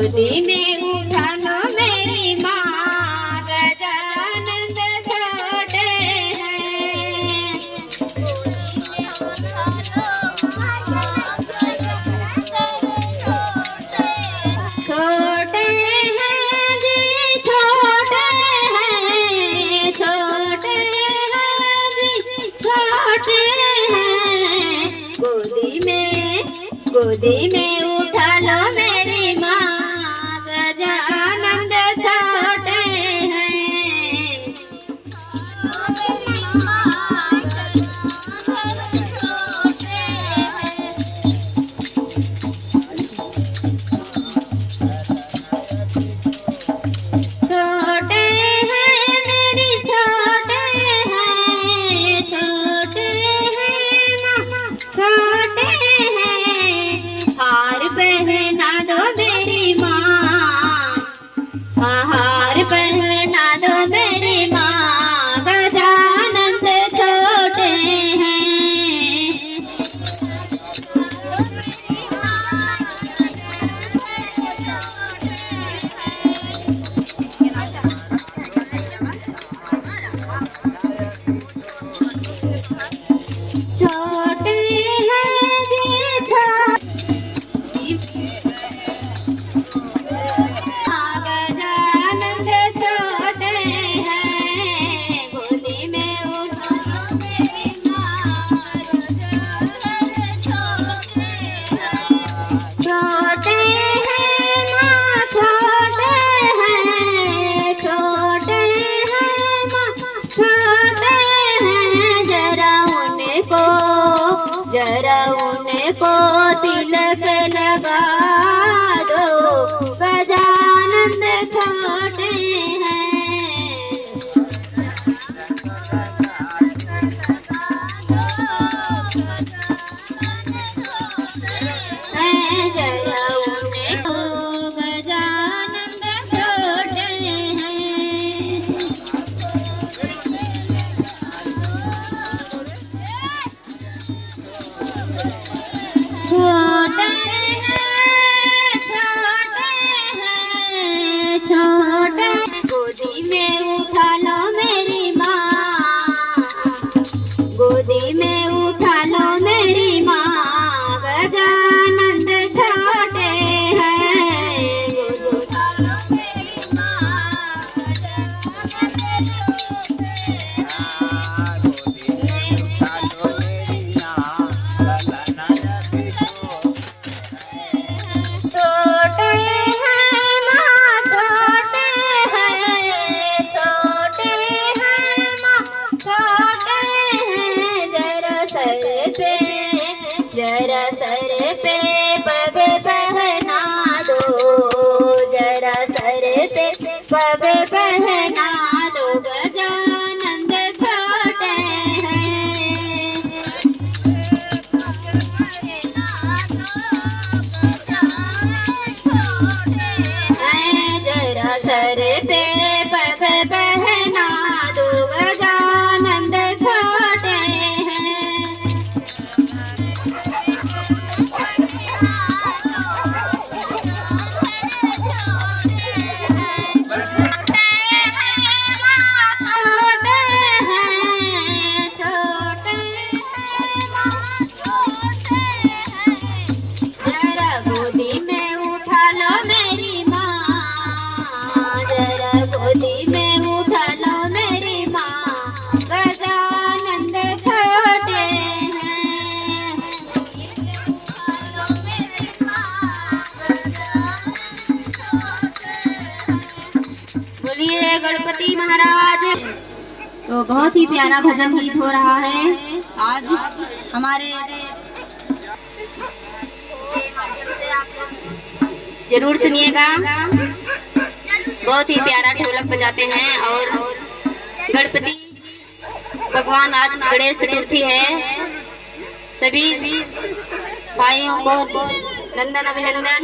गोदी में उठा लो मेरी माँ, गजानंद छोटे हैं। छोटे हैं जी छोटे हैं, छोटे हैं जी छोटे हैं। गोदी में उठा लो मेरी माँ, गजानंद छोटे हैं। छोटे हैं मेरी छोटे हैं, छोटे हैं माँ छोटे हैं। हार पहना दो मेरी माँ, हार पहना दो मेरी माँ, गजानंद छोटे हैं। छोटे हैं जी गजानंद छोटे हैं। गोदी में उठा लो मेरी माँ, छोटे हैं माँ छोटे हैं, छोटे हैं माँ छोटे हैं। जरा उनको तिलक लगा दो, गजानंद छोटे हैं। जरा उनको गजानंद छोटे हैं। छोटे हैं छोटे, गोदी में उठा लो मेरी माँ, गोदी में उठा लो मेरी माँ, गजानंद छोटे हैं। उठा लो मेरी माँ, छोटे हैं माँ छोटे हैं, छोटे हैं माँ छोटे हैं। जरा सर पे पग पहना दो, जरा सर पे पग पहना दो, गजानंद छोटे हैं। जरा सर पे पग पहना दो, गजानंद छोटे हैं। गोदी में उठा लो मेरी माँ, जरा गोदी में उठा लो मेरी माँ, गजानंद छोटे हैं। बोलिए गणपति महाराज। तो बहुत ही प्यारा भजन गीत हो रहा है आज हमारे जरूर सुनिएगा। बहुत ही प्यारा ढोलक बजाते हैं और गणपति भगवान आज गणेश चतुर्थी है। सभी भाइयों को नंदन अभिनंदन।